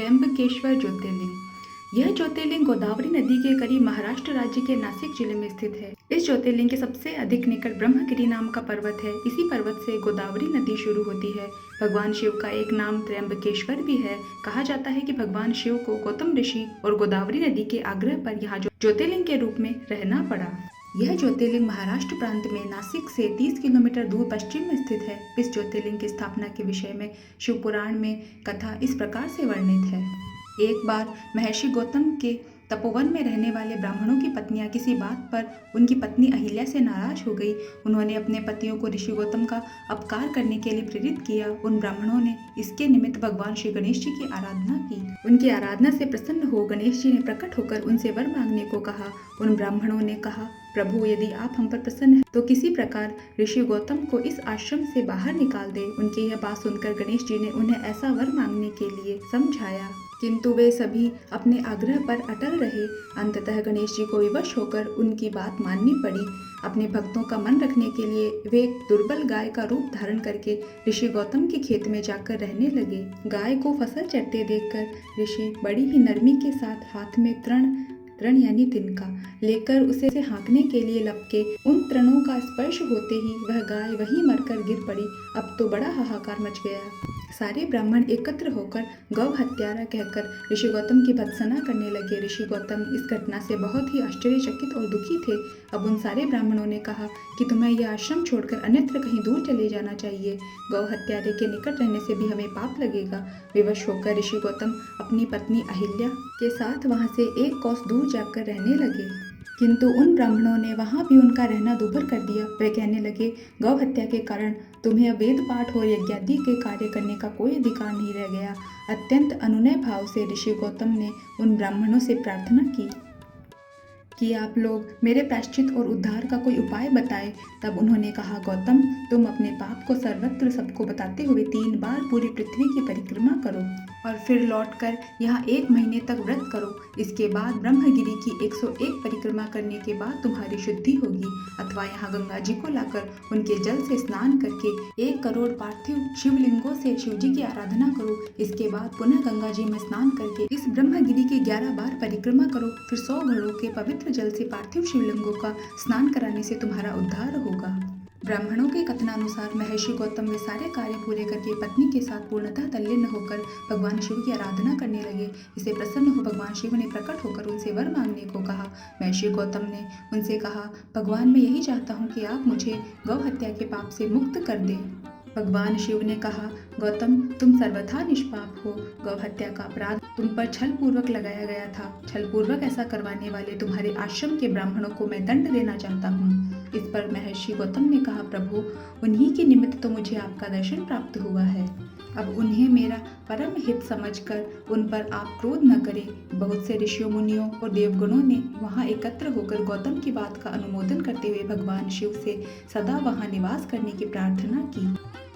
त्र्यंबकेश्वर ज्योतिर्लिंग। यह ज्योतिर्लिंग गोदावरी नदी के करीब महाराष्ट्र राज्य के नासिक जिले में स्थित है। इस ज्योतिर्लिंग के सबसे अधिक निकट ब्रह्मगिरी नाम का पर्वत है। इसी पर्वत से गोदावरी नदी शुरू होती है। भगवान शिव का एक नाम त्र्यंबकेश्वर भी है। कहा जाता है कि भगवान शिव को गौतम ऋषि और गोदावरी नदी के आग्रह पर यहाँ ज्योतिर्लिंग के रूप में रहना पड़ा। यह ज्योतिर्लिंग महाराष्ट्र प्रांत में नासिक से 30 किलोमीटर दूर पश्चिम में स्थित है। इस ज्योतिर्लिंग की स्थापना के विषय में शिव पुराण में कथा इस प्रकार से वर्णित है। एक बार महर्षि गौतम के तपोवन में रहने वाले ब्राह्मणों की पत्नियां किसी बात पर उनकी पत्नी अहिल्या से नाराज हो गई। उन्होंने अपने पतियों को ऋषि गौतम का अपकार करने के लिए प्रेरित किया। उन ब्राह्मणों ने इसके निमित्त भगवान श्री गणेश जी की आराधना की। उनकी आराधना से प्रसन्न हो गणेश जी ने प्रकट होकर उनसे वर मांगने को कहा। उन ब्राह्मणों ने कहा, प्रभु यदि आप हम पर प्रसन्न हैं तो किसी प्रकार ऋषि गौतम को इस आश्रम से बाहर निकाल दे। उनकी यह बात सुनकर गणेश जी ने उन्हें ऐसा वर मांगने के लिए समझाया, किंतु वे सभी अपने आग्रह पर अटल रहे। अंततः गणेश जी को विवश होकर उनकी बात माननी पड़ी। अपने भक्तों का मन रखने के लिए वे एक दुर्बल गाय का रूप धारण करके ऋषि गौतम के खेत में जाकर रहने लगे। गाय को फसल चरते देखकर ऋषि बड़ी ही नरमी के साथ हाथ में तृण यानी तिनका लेकर उसे हाँकने के लिए लपके। उन तृणों का स्पर्श होते ही वह गाय वहीं मरकर गिर पड़ी। अब तो बड़ा हाहाकार मच गया। सारे ब्राह्मण एकत्र होकर गौ हत्यारा कहकर ऋषि गौतम की भत्सना करने लगे। ऋषि गौतम इस घटना से बहुत ही आश्चर्यचकित और दुखी थे। अब उन सारे ब्राह्मणों ने कहा कि तुम्हें यह आश्रम छोड़कर अन्यत्र कहीं दूर चले जाना चाहिए। गौ हत्यारे के निकट रहने से भी हमें पाप लगेगा। विवश होकर ऋषि गौतम अपनी पत्नी अहिल्या के साथ वहां से एक कोस दूर जाकर रहने लगे। किंतु उन ब्राह्मणों ने वहां भी उनका रहना दूभर कर दिया। वे कहने लगे, गौ हत्या के कारण तुम्हें अब वेद पाठ और यज्ञादि के कार्य करने का कोई अधिकार नहीं रह गया। अत्यंत अनुनय भाव से ऋषि गौतम ने उन ब्राह्मणों से प्रार्थना की कि आप लोग मेरे प्रायश्चित और उद्धार का कोई उपाय बताएं। तब उन्होंने कहा, गौतम तुम अपने पाप को सर्वत्र सबको बताते हुए 3 बार पूरी पृथ्वी की परिक्रमा करो और फिर लौटकर यहाँ 1 महीने तक व्रत करो। इसके बाद ब्रह्मगिरी की 101 परिक्रमा करने के बाद तुम्हारी शुद्धि होगी। अथवा यहाँ गंगा जी को लाकर उनके जल से स्नान करके 1 करोड़ पार्थिव शिवलिंगों से शिव जी की आराधना करो। इसके बाद पुनः गंगा जी में स्नान करके इस ब्रह्मगिरी की 11 बार परिक्रमा करो। फिर 100 घड़ों के पवित्र जल से पार्थिव शिवलिंगों का स्नान कराने से तुम्हारा उद्धार होगा। ब्राह्मणों के कथनानुसार महर्षि गौतम वे सारे कार्य पूरे करके पत्नी के साथ पूर्णतः तल्लीन होकर भगवान शिव की आराधना करने लगे। इसे प्रसन्न हो भगवान शिव ने प्रकट होकर उनसे वर मांगने को कहा। महर्षि गौतम ने उनसे कहा, भगवान मैं यही चाहता हूँ कि आप मुझे गौ हत्या के पाप से मुक्त कर दें। भगवान शिव ने कहा, गौतम तुम सर्वथा निष्पाप हो। गौ हत्या का अपराध तुम पर छल पूर्वक लगाया गया था। छल पूर्वक ऐसा करवाने वाले तुम्हारे आश्रम के ब्राह्मणों को मैं दंड देना चाहता हूँ। इस पर महर्षि गौतम ने कहा, प्रभु उन्हीं के निमित्त तो मुझे आपका दर्शन प्राप्त हुआ है। अब उन्हें मेरा परम हित समझकर उन पर आप क्रोध न करें। बहुत से ऋषियों मुनियों और देवगणों ने वहां एकत्र होकर गौतम की बात का अनुमोदन करते हुए भगवान शिव से सदा वहां निवास करने की प्रार्थना की।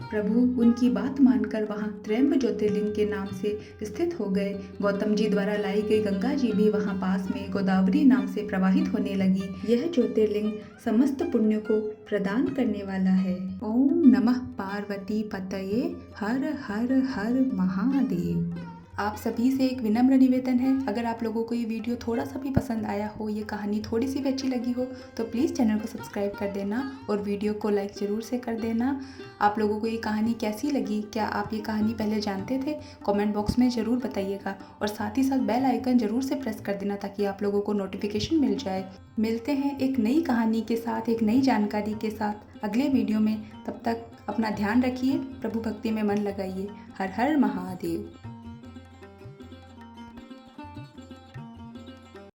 प्रभु उनकी बात मानकर वहां त्र्यंब ज्योतिर्लिंग के नाम से स्थित हो गए। गौतम जी द्वारा लाई गई गंगा जी भी वहां पास में गोदावरी नाम से प्रवाहित होने लगी। यह ज्योतिर्लिंग समस्त पुण्यों को प्रदान करने वाला है। ओम नमः पार्वती पतये हर हर हर महादेव। आप सभी से एक विनम्र निवेदन है, अगर आप लोगों को ये वीडियो थोड़ा सा भी पसंद आया हो, ये कहानी थोड़ी सी भी अच्छी लगी हो तो प्लीज़ चैनल को सब्सक्राइब कर देना और वीडियो को लाइक ज़रूर से कर देना। आप लोगों को ये कहानी कैसी लगी, क्या आप ये कहानी पहले जानते थे? कमेंट बॉक्स में ज़रूर बताइएगा और साथ ही साथ बेल आइकन ज़रूर से प्रेस कर देना ताकि आप लोगों को नोटिफिकेशन मिल जाए। मिलते हैं एक नई कहानी के साथ, एक नई जानकारी के साथ अगले वीडियो में। तब तक अपना ध्यान रखिए, प्रभु भक्ति में मन लगाइए। हर हर महादेव।